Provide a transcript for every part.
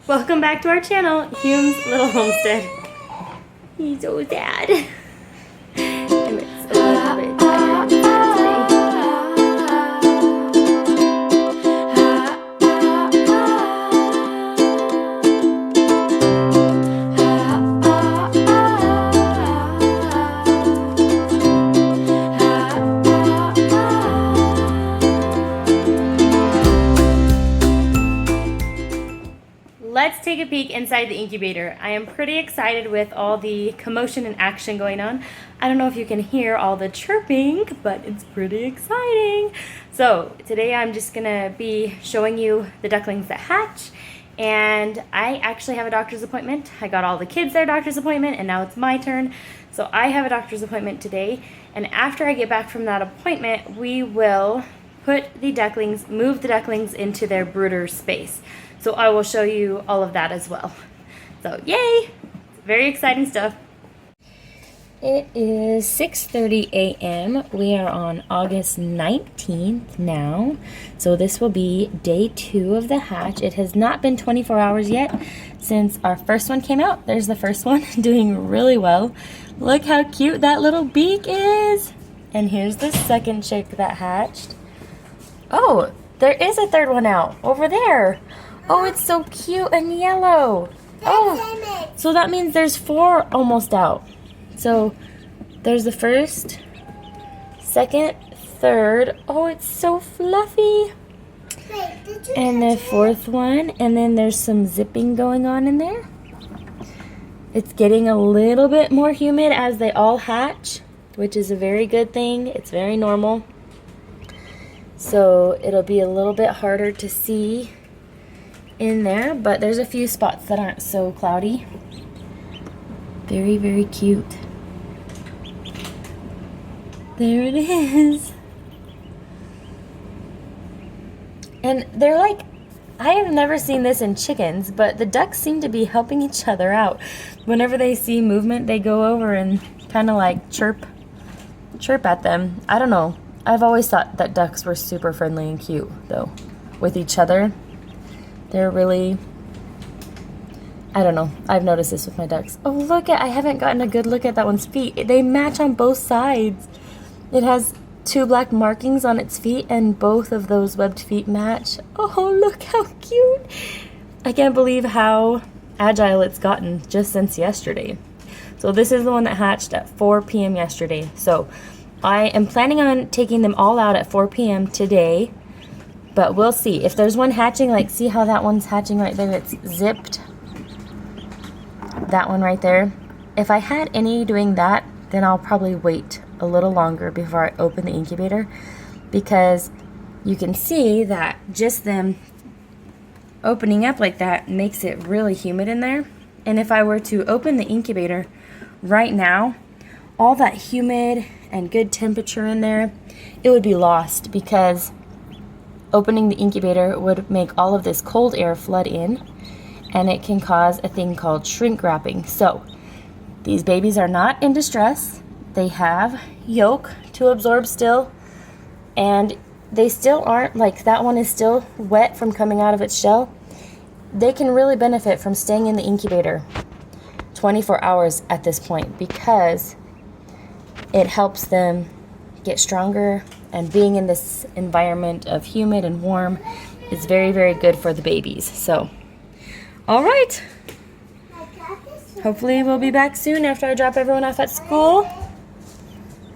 Welcome back to our channel, Hume's Little Homestead. He's so sad. Emmett's a little bit tired today. Let's take a peek inside the incubator. I am pretty excited with all the commotion and action going on. I don't know if you can hear all the chirping, but it's pretty exciting. So today I'm just gonna be showing you the ducklings that hatch, and I actually have a doctor's appointment. I got all the kids their doctor's appointment, and now it's my turn. So I have a doctor's appointment today, and after I get back from that appointment, we will move the ducklings into their brooder space. So I will show you all of that as well. So yay! Very exciting stuff. It is 6:30 a.m. We are on August 19th now. So this will be day 2 of the hatch. It has not been 24 hours yet since our first one came out. There's the first one doing really well. Look how cute that little beak is. And here's the second chick that hatched. Oh, there is a third one out over there. Oh, it's so cute and yellow. Oh, so that means there's 4 almost out. So there's the first, second, third. Oh, it's so fluffy. And the fourth one, and then there's some zipping going on in there. It's getting a little bit more humid as they all hatch, which is a very good thing. It's very normal. So it'll be a little bit harder to see in there, but there's a few spots that aren't so cloudy. Very, very cute. There it is. And they're like, I have never seen this in chickens, but the ducks seem to be helping each other out. Whenever they see movement, they go over and kind of like chirp at them. I don't know. I've always thought that ducks were super friendly and cute, though, with each other. They're really, I don't know. I've noticed this with my ducks. Oh, look I haven't gotten a good look at that one's feet. They match on both sides. It has 2 black markings on its feet, and both of those webbed feet match. Oh, look how cute. I can't believe how agile it's gotten just since yesterday. So this is the one that hatched at 4 p.m. yesterday. So I am planning on taking them all out at 4 p.m. today. But we'll see. If there's one hatching, like see how that one's hatching right there, it's zipped. That one right there. If I had any doing that, then I'll probably wait a little longer before I open the incubator, because you can see that just them opening up like that makes it really humid in there. And if I were to open the incubator right now, all that humid and good temperature in there, it would be lost, because opening the incubator would make all of this cold air flood in, and it can cause a thing called shrink wrapping. So these babies are not in distress. They have yolk to absorb still, and they still aren't, like that one is still wet from coming out of its shell. They can really benefit from staying in the incubator 24 hours at this point, because it helps them get stronger, and being in this environment of humid and warm is very, very good for the babies. So, all right. Hopefully we'll be back soon after I drop everyone off at school.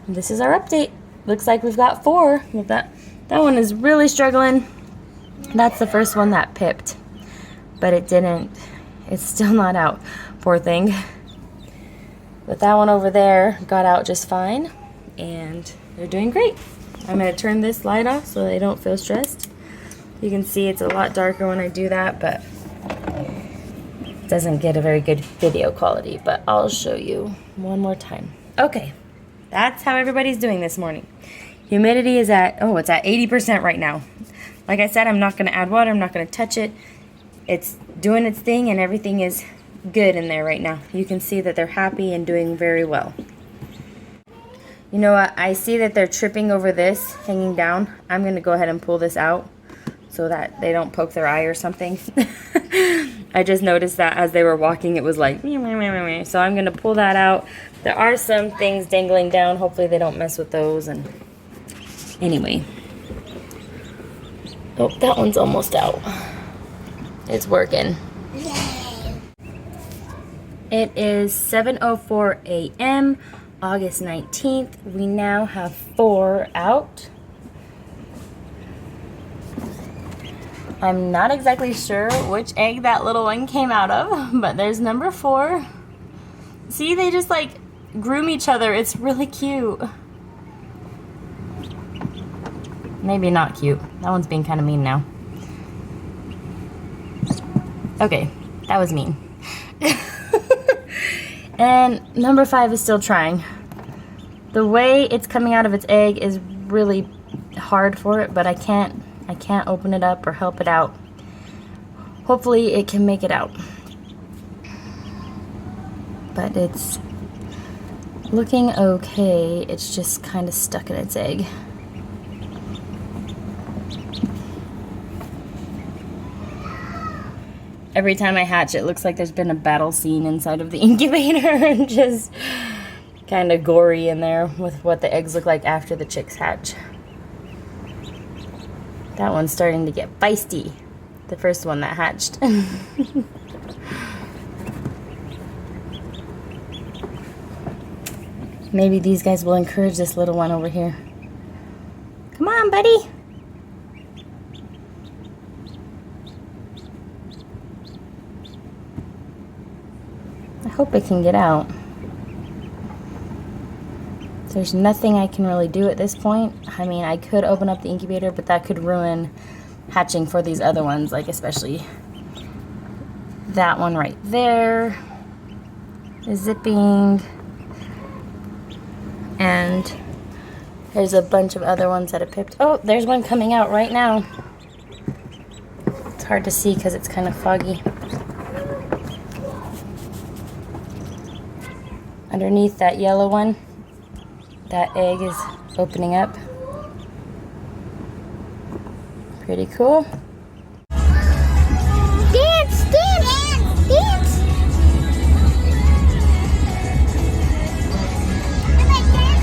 This is our update. Looks like we've got 4. Well, that one is really struggling. That's the first one that pipped, but it didn't. It's still not out. Poor thing. But that one over there got out just fine, and they're doing great. I'm going to turn this light off so they don't feel stressed. You can see it's a lot darker when I do that, but it doesn't get a very good video quality, but I'll show you one more time. Okay, that's how everybody's doing this morning. Humidity is at, it's at 80% right now. Like I said, I'm not going to add water. I'm not going to touch it. It's doing its thing, and everything is good in there right now. You can see that they're happy and doing very well. You know what? I see that they're tripping over this, hanging down. I'm going to go ahead and pull this out so that they don't poke their eye or something. I just noticed that as they were walking, it was like, meh, meh, meh, meh, meh. So I'm gonna pull that out. There are some things dangling down. Hopefully they don't mess with those. And anyway. Oh, that one's almost out. It's working. It is 7:04 a.m. August 19th. We now have 4 out. I'm not exactly sure which egg that little one came out of, but there's number 4. See, they just like groom each other. It's really cute. Maybe not cute. That one's being kind of mean now. Okay, that was mean. And number 5 is still trying. The way it's coming out of its egg is really hard for it, but I can't open it up or help it out. Hopefully it can make it out. But it's looking okay. It's just kind of stuck in its egg. Every time I hatch, it looks like there's been a battle scene inside of the incubator and just kind of gory in there with what the eggs look like after the chicks hatch. That one's starting to get feisty. The first one that hatched. Maybe these guys will encourage this little one over here. Come on, buddy. I hope it can get out. There's nothing I can really do at this point. I mean, I could open up the incubator, but that could ruin hatching for these other ones, like especially that one right there is zipping. And there's a bunch of other ones that have pipped. Oh, there's one coming out right now. It's hard to see because it's kind of foggy. Underneath that yellow one, that egg is opening up. Pretty cool. Dance, dance, dance.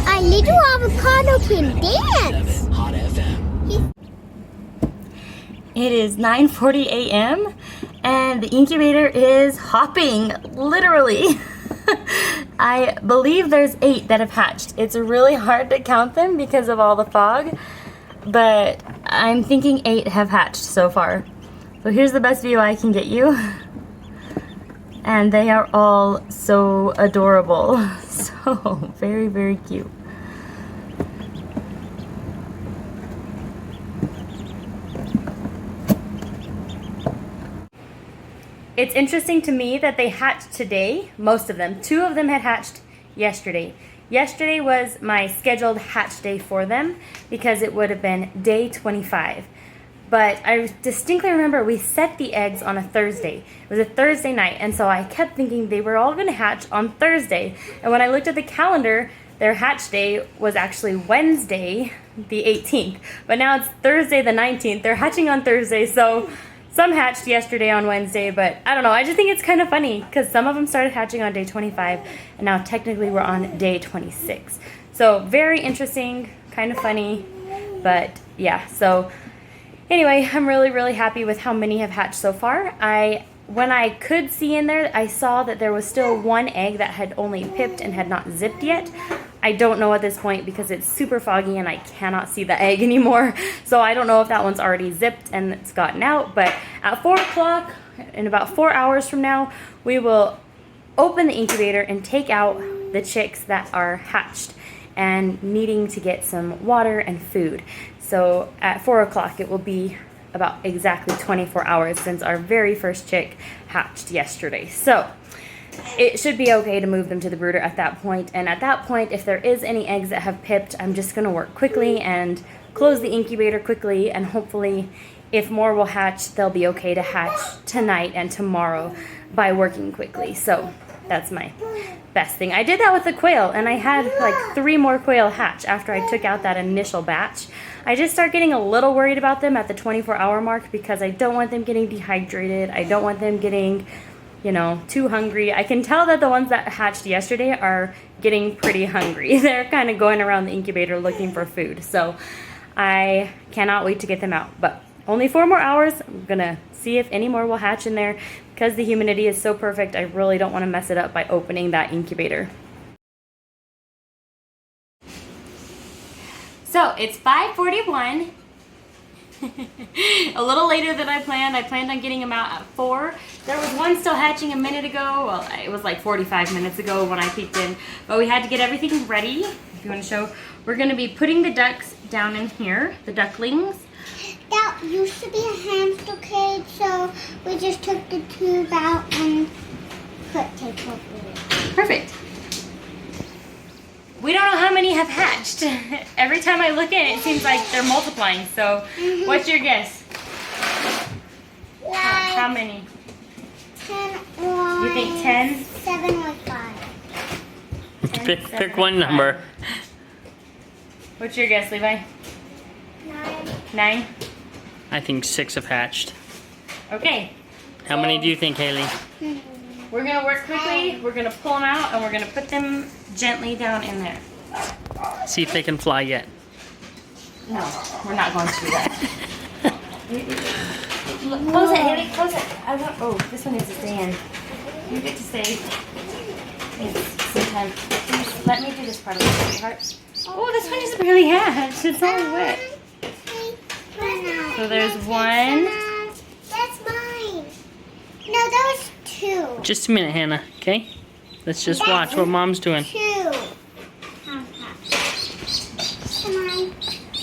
A little avocado can dance. Hot FM. It is 9:40 a.m. and the incubator is hopping, literally. I believe there's 8 that have hatched. It's really hard to count them because of all the fog, but I'm thinking 8 have hatched so far. So here's the best view I can get you. And they are all so adorable. So very, very cute. It's interesting to me that they hatched today, most of them. 2 of them had hatched yesterday. Yesterday was my scheduled hatch day for them because it would have been day 25. But I distinctly remember we set the eggs on a Thursday. It was a Thursday night, and so I kept thinking they were all going to hatch on Thursday. And when I looked at the calendar, their hatch day was actually Wednesday, the 18th. But now it's Thursday, the 19th. They're hatching on Thursday, so some hatched yesterday on Wednesday, but I don't know. I just think it's kind of funny because some of them started hatching on day 25, and now technically we're on day 26. So very interesting, kind of funny, but yeah. So anyway, I'm really, really happy with how many have hatched so far. When I could see in there, I saw that there was still 1 egg that had only pipped and had not zipped yet. I don't know at this point because it's super foggy and I cannot see the egg anymore. So I don't know if that one's already zipped and it's gotten out. But at 4 o'clock, in about 4 hours from now, we will open the incubator and take out the chicks that are hatched and needing to get some water and food. So at 4 o'clock, it will be about exactly 24 hours since our very first chick hatched yesterday. So it should be okay to move them to the brooder at that point. And at that point, if there is any eggs that have pipped, I'm just going to work quickly and close the incubator quickly. And hopefully, if more will hatch, they'll be okay to hatch tonight and tomorrow by working quickly. So that's my best thing. I did that with the quail, and I had like 3 more quail hatch after I took out that initial batch. I just start getting a little worried about them at the 24-hour mark because I don't want them getting dehydrated. I don't want them getting, you know, too hungry. I can tell that the ones that hatched yesterday are getting pretty hungry. They're kind of going around the incubator looking for food. So I cannot wait to get them out. But only 4 more hours. I'm gonna see if any more will hatch in there. Because the humidity is so perfect, I really don't want to mess it up by opening that incubator. So it's 5:41. A little later than I planned. I planned on getting them out at 4. There was one still hatching a minute ago. Well, it was like 45 minutes ago when I peeked in. But we had to get everything ready. If you want to show, we're going to be putting the ducks down in here, the ducklings. That used to be a hamster cage, so we just took the tube out and put tape over it. Perfect. We don't know how many have hatched. Every time I look at it, it seems like they're multiplying. So, what's your guess? Like How many? 10 or You think 10? 7 or 5. Pick one number. What's your guess, Levi? 9. 9? I think 6 have hatched. Okay. How many do you think, Haley? We're going to work quickly. We're going to pull them out, and we're going to put them gently down in there. See if they can fly yet. No, we're not going to do that. Close it, Haley. Close it. Oh, this one needs to stay in. You get to stay. Sometimes. Let me do this part of it, sweetheart. Oh, this one is really hatched. It's all wet. So there's one. That's mine. No, that was 2. Just a minute, Hannah, okay? Let's just watch what Mom's doing. 2. Mine.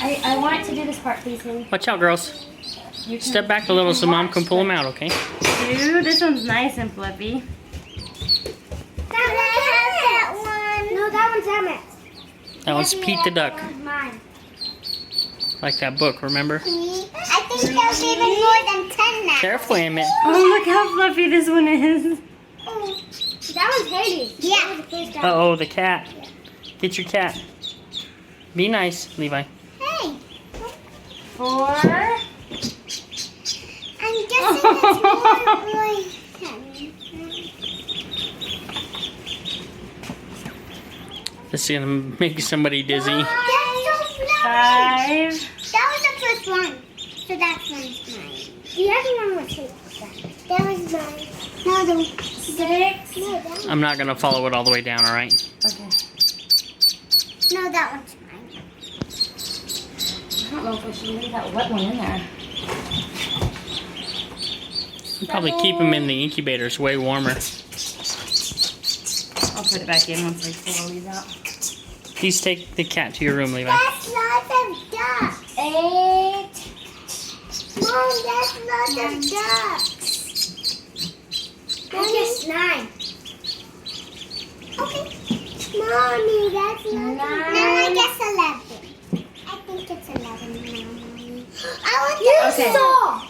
I want to do this part, please, Haley. Watch out, girls. You can- Step back a little so Mom can pull them out, okay? Dude, this one's nice and fluffy. That one. No, that one's Emmett. That one's Pete the Duck. That one's mine. Like that book, remember? I think there's even more than 10 now. Careful, Emmett. Oh, look how fluffy this one is. Oh, that one's Haley. Yeah. Uh-oh, the cat. Get your cat. Be nice, Levi. Hey. 4. I'm guessing it's more like 10. This is gonna make somebody dizzy. Five. That was the first one. So that's one's mine. The other one was his. That was mine. No, the 6. No, that one. I'm not gonna follow it all the way down, alright? Okay. No, that one's mine. I don't know if we should leave that wet one in there. We'll probably keep them in the incubator. It's way warmer. I'll put it back in once I pull all these out. Please take the cat to your room, Levi. That's lots of ducks. 8. Mom, that's lots of ducks. I guess 9. Okay. Mommy, that's lots of 9. No, I guess 11. I think it's 11 now, Mommy. Okay.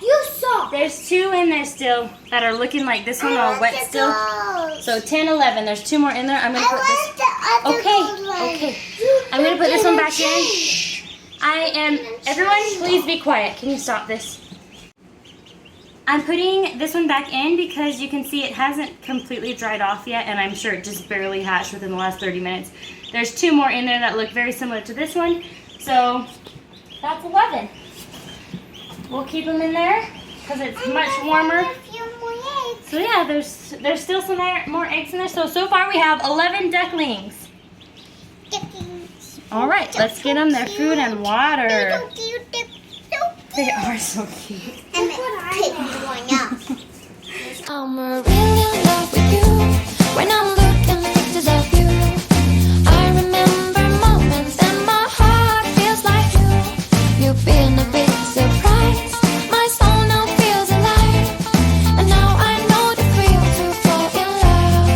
You saw. There's 2 in there still that are looking like this one all wet still. So 10, 11. There's 2 more in there. I'm gonna put this. Okay. I'm gonna put this one back in. Everyone, please be quiet. Can you stop this? I'm putting this one back in because you can see it hasn't completely dried off yet, and I'm sure it just barely hatched within the last 30 minutes. There's 2 more in there that look very similar to this one. So that's 11. We'll keep them in there because it's much warmer. So yeah, there's still some more eggs in there. So far we have 11 ducklings. All right, let's get them their food and water. They are so cute. And picking one up. I'm really in love with you. When I'm looking at pictures of you, I remember moments and my heart feels like you. You've been a big surprise. My soul now feels alive. And now I know the thrill to fall in love.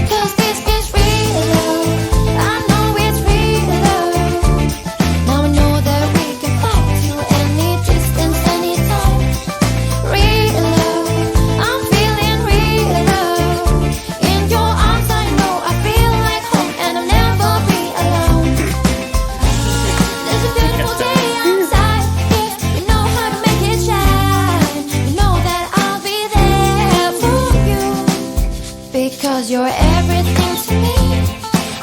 'Cause this is real love. I know it's real love. Now I know that we can fly to any distance, anytime. Real love, I'm feeling real Because you're everything to me.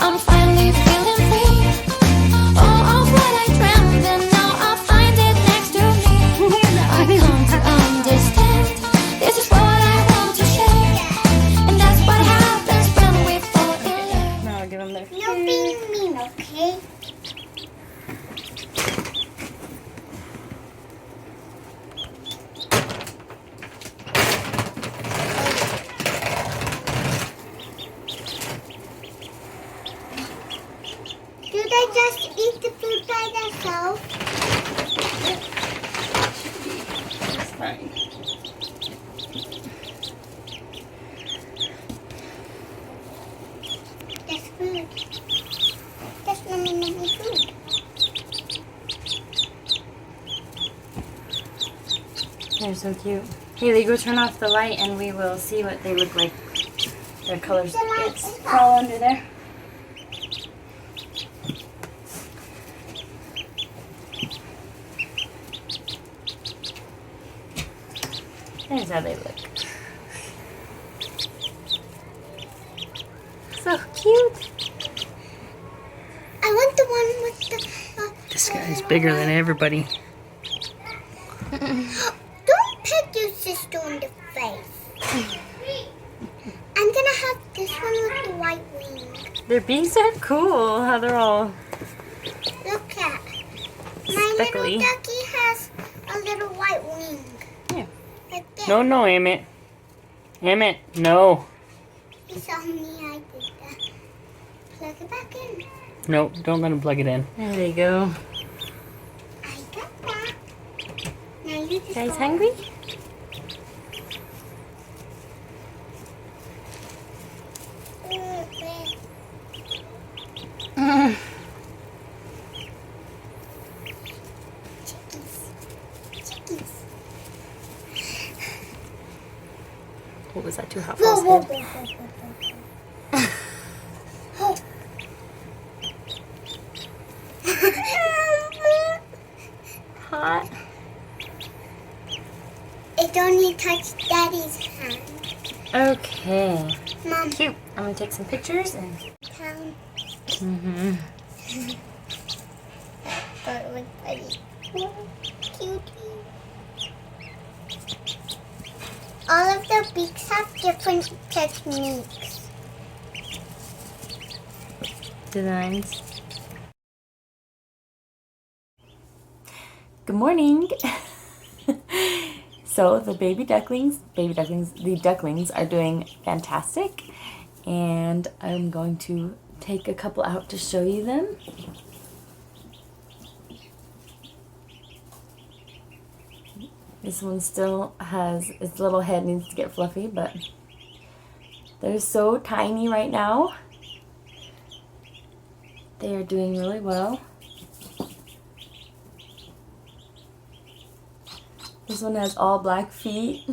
I'm finally feeling free. All of what I dreamed, and now I find it next to me. I come to understand. This is what I want to share. And that's what happens when we fall in love. Now I'll give them their No food. being mean, okay? Do they just eat the food by themselves? It's fine. That's food. That's nummy food. They're so cute. Haley, go turn off the light and we will see what they look like. Their colors. The light It's is off. crawl under there. There's how they look. So cute. I want the one with the... This guy's bigger than everybody. Don't peck your sister in the face. I'm gonna have this one with the white wing. Their beaks are cool. How they're all Look at. My speckly. little ducky has a little white wing. Yeah. Like that. No, no, Emmett. Emmett, no. He saw me, I did that. Plug it back in. No, don't let him plug it in. There they go. I got that. Now you just Guys go. hungry? Where? Mm. Chickies. What was that? Too hot for Whoa, us? whoa, Babe? whoa, whoa, whoa, whoa. Hot. It only touched Daddy's hand. Okay. Mom, Cute. I'm gonna take some pictures and. pound. Mm-hmm. But it was pretty. Cutie. All of the beaks have different techniques. Designs. Good morning. So the the ducklings are doing fantastic, and I'm going to take a couple out to show you them. This one still has its little head needs to get fluffy, but they're so tiny right now. They are doing really well. This one has all black feet.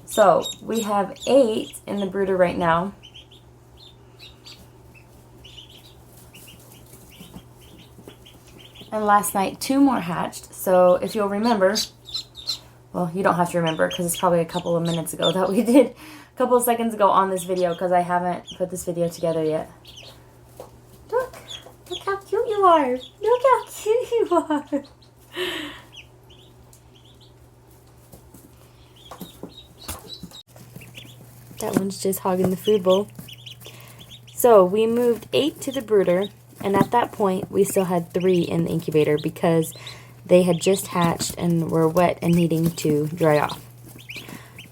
So we have 8 in the brooder right now. And last night 2 more hatched. So if you'll remember, well, you don't have to remember because it's probably a couple of minutes ago that we did, a couple of seconds ago on this video because I haven't put this video together yet. Look how cute you are. Look how cute you are. That one's just hogging the food bowl. So we moved 8 to the brooder, and at that point we still had 3 in the incubator because they had just hatched and were wet and needing to dry off.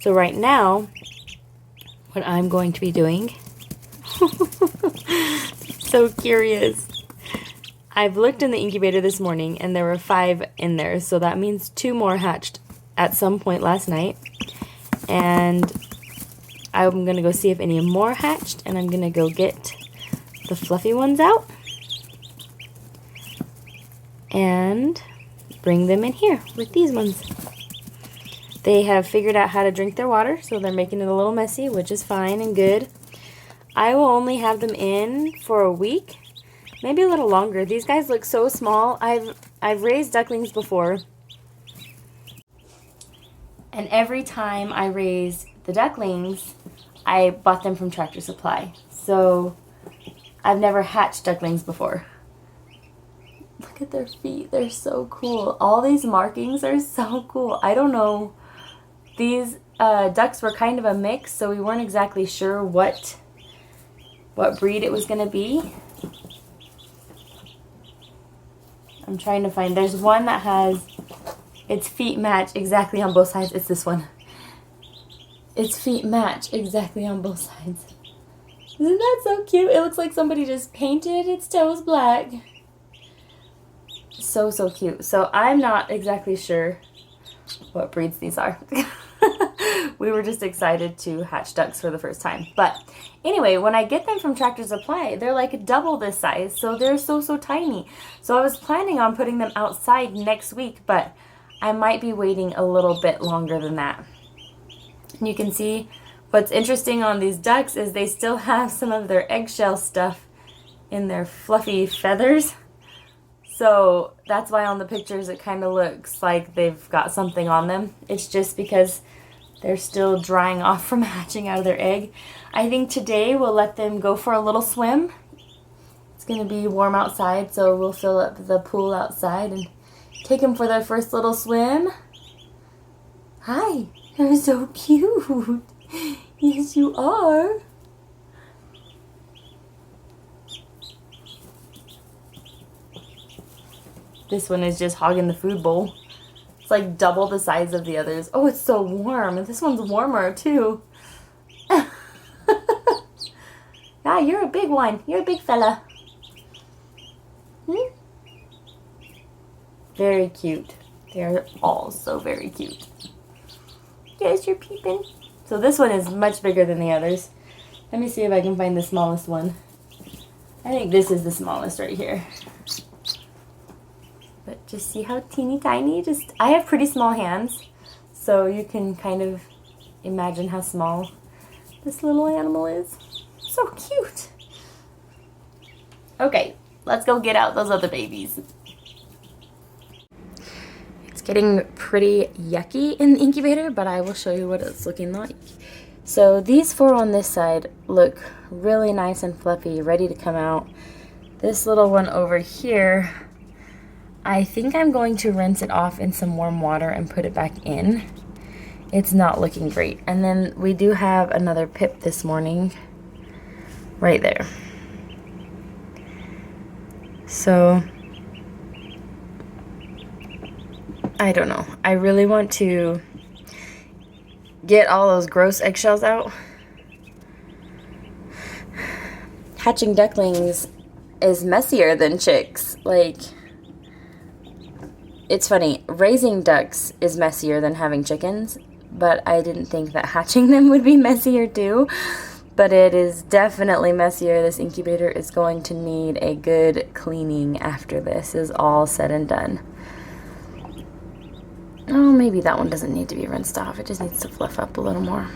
So right now, what I'm going to be doing, so curious. I've looked in the incubator this morning and there were 5 in there, so that means 2 more hatched at some point last night. And I'm going to go see if any more hatched, and I'm going to go get the fluffy ones out and bring them in here with these ones. They have figured out how to drink their water, so they're making it a little messy, which is fine and good. I will only have them in for a week, maybe a little longer. These guys look so small. I've raised ducklings before, and every time I raise the ducklings, I bought them from Tractor Supply. So I've never hatched ducklings before. Look at their feet. They're so cool. All these markings are so cool. I don't know. These ducks were kind of a mix, so we weren't exactly sure what breed it was going to be. I'm trying to find. There's one that has its feet match exactly on both sides. It's this one. Its feet match exactly on both sides. Isn't that so cute? It looks like somebody just painted its toes black. So, so cute. So I'm not exactly sure what breeds these are. We were just excited to hatch ducks for the first time. But anyway, when I get them from Tractor Supply, they're like double this size. So they're so, so tiny. So I was planning on putting them outside next week, but I might be waiting a little bit longer than that. And you can see what's interesting on these ducks is they still have some of their eggshell stuff in their fluffy feathers. So that's why on the pictures it kind of looks like they've got something on them. It's just because they're still drying off from hatching out of their egg. I think today we'll let them go for a little swim. It's going to be warm outside, so we'll fill up the pool outside and take them for their first little swim. Hi, you're so cute. Yes, you are. This one is just hogging the food bowl. It's like double the size of the others. Oh, it's so warm. And this one's warmer too. Ah, you're a big one. You're a big fella. Hmm? Very cute. They're all so very cute. Yes, you're peeping. So this one is much bigger than the others. Let me see if I can find the smallest one. I think this is the smallest right here. But just see how teeny tiny. I have pretty small hands, so you can kind of imagine how small this little animal is. So cute. Okay, let's go get out those other babies. It's getting pretty yucky in the incubator, but I will show you what it's looking like. So these 4 on this side look really nice and fluffy, ready to come out. This little one over here, I think I'm going to rinse it off in some warm water and put it back in. It's not looking great. And then we do have another pip this morning right there. So I don't know. I really want to get all those gross eggshells out. Hatching ducklings is messier than chicks. Like, it's funny, raising ducks is messier than having chickens, but I didn't think that hatching them would be messier too. But it is definitely messier. This incubator is going to need a good cleaning after this is all said and done. Oh, maybe that one doesn't need to be rinsed off. It just needs to fluff up a little more.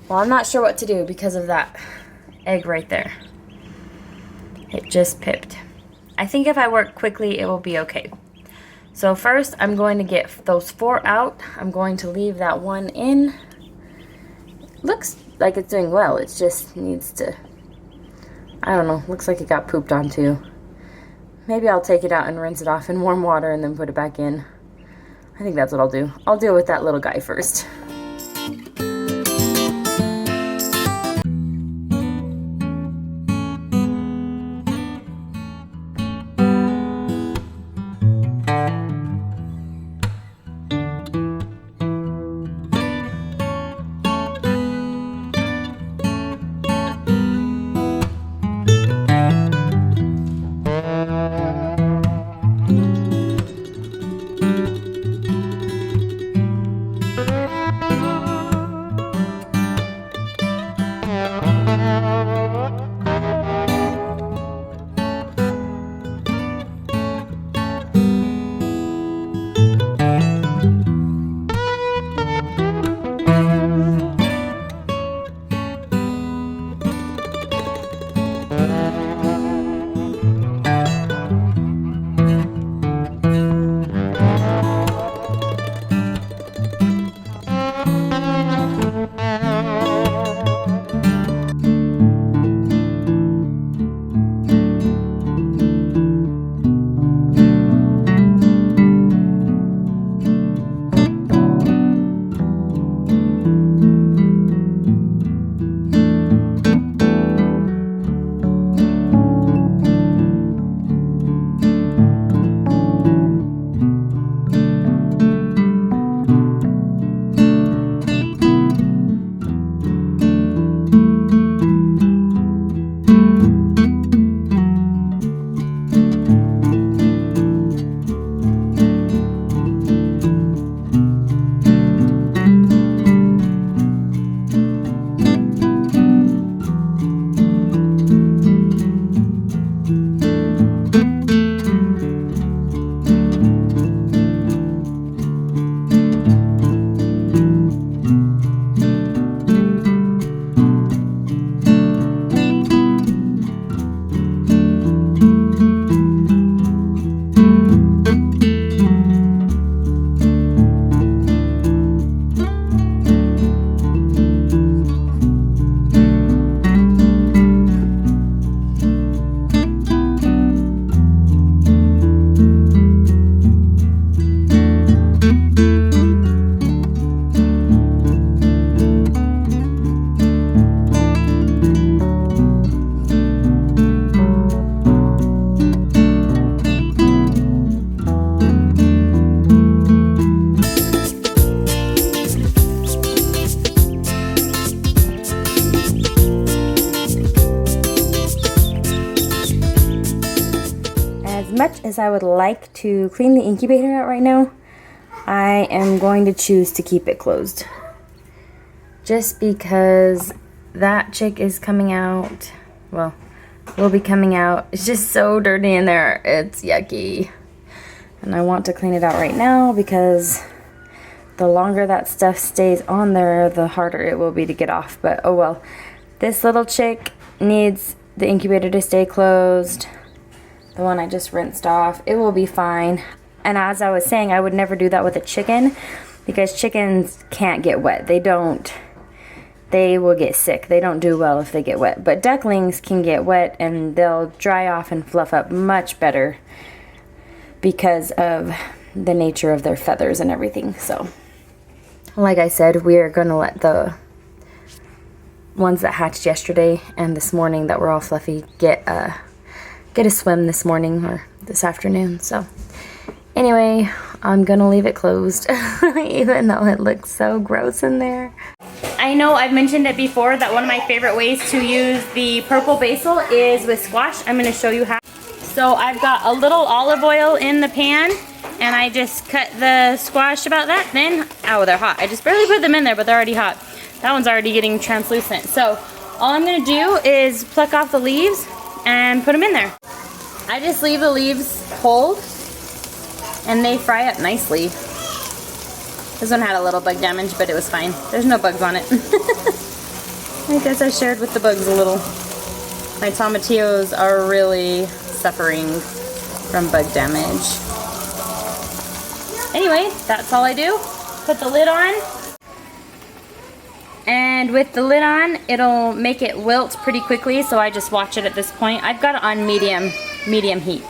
Well, I'm not sure what to do because of that egg right there. It just pipped. I think if I work quickly, it will be okay. So first, I'm going to get those 4 out. I'm going to leave that one in. Looks like it's doing well. It just needs to, I don't know, looks like it got pooped on too. Maybe I'll take it out and rinse it off in warm water and then put it back in. I think that's what I'll do. I'll deal with that little guy first. much as I would like to clean the incubator out right now, I am going to choose to keep it closed. Just because that chick is coming out, well, will be coming out. It's just so dirty in there. It's yucky. And I want to clean it out right now because the longer that stuff stays on there, the harder it will be to get off. But oh well. This little chick needs the incubator to stay closed. The one I just rinsed off, it will be fine. And as I was saying, I would never do that with a chicken because chickens can't get wet. They will get sick. They don't do well if they get wet. But ducklings can get wet and they'll dry off and fluff up much better because of the nature of their feathers and everything. So, like I said, we are going to let the ones that hatched yesterday and this morning that were all fluffy get a swim this morning or this afternoon. So, anyway, I'm going to leave it closed even though it looks so gross in there. I know I've mentioned it before that one of my favorite ways to use the purple basil is with squash. I'm going to show you how. So I've got a little olive oil in the pan and I just cut the squash about that thin. Oh, they're hot. I just barely put them in there, but they're already hot. That one's already getting translucent. So all I'm going to do is pluck off the leaves and put them in there. I just leave the leaves whole and they fry up nicely. This one had a little bug damage, but it was fine. There's no bugs on it. I guess I shared with the bugs a little. My tomatillos are really suffering from bug damage. Anyway, that's all I do. Put the lid on. And with the lid on, it'll make it wilt pretty quickly, so I just watch it at this point. I've got it on medium heat.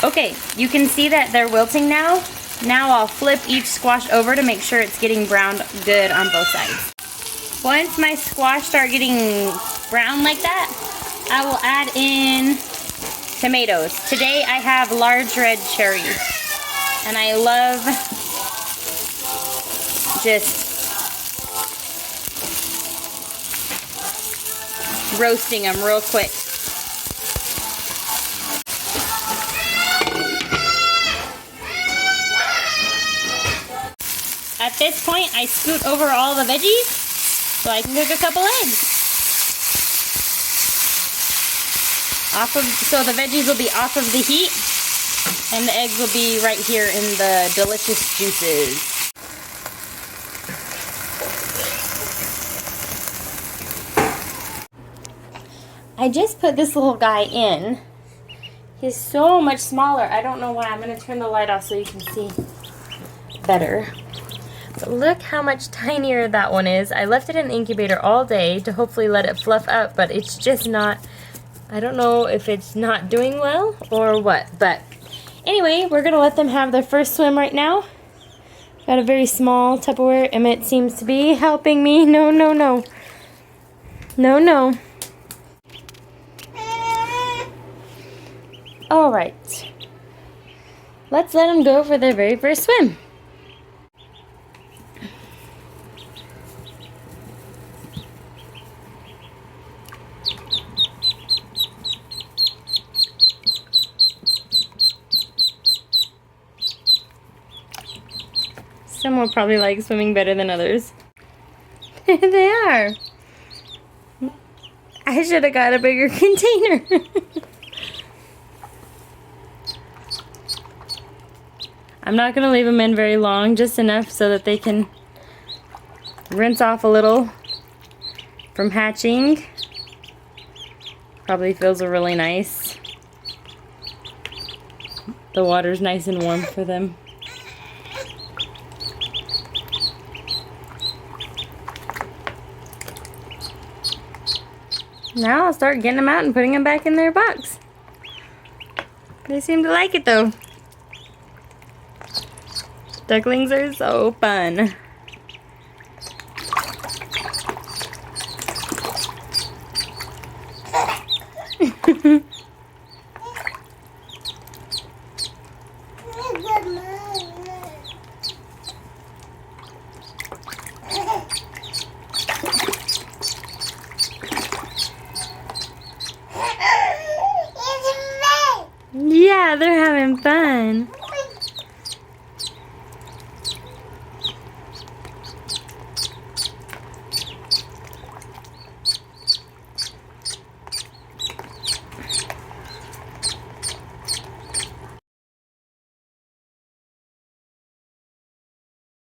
Okay, you can see that they're wilting now. Now I'll flip each squash over to make sure it's getting browned good on both sides. Once my squash start getting brown like that, I will add in tomatoes. Today I have large red cherries. And I love just roasting them real quick. At this point, I scoot over all the veggies so I can cook a couple eggs. So the veggies will be off of the heat, and the eggs will be right here in the delicious juices. I just put this little guy in. He's so much smaller. I don't know why. I'm going to turn the light off so you can see better. But look how much tinier that one is. I left it in the incubator all day to hopefully let it fluff up, but it's just not, I don't know if it's not doing well or what. But anyway, we're going to let them have their first swim right now. Got a very small Tupperware. Emmett seems to be helping me. No, no, no. No, no. All right. Let's let them go for their very first swim. Some will probably like swimming better than others. They are. I should have got a bigger container. I'm not going to leave them in very long, just enough so that they can rinse off a little from hatching. Probably feels really nice. The water's nice and warm for them. Now I'll start getting them out and putting them back in their box. They seem to like it though. Ducklings are so fun.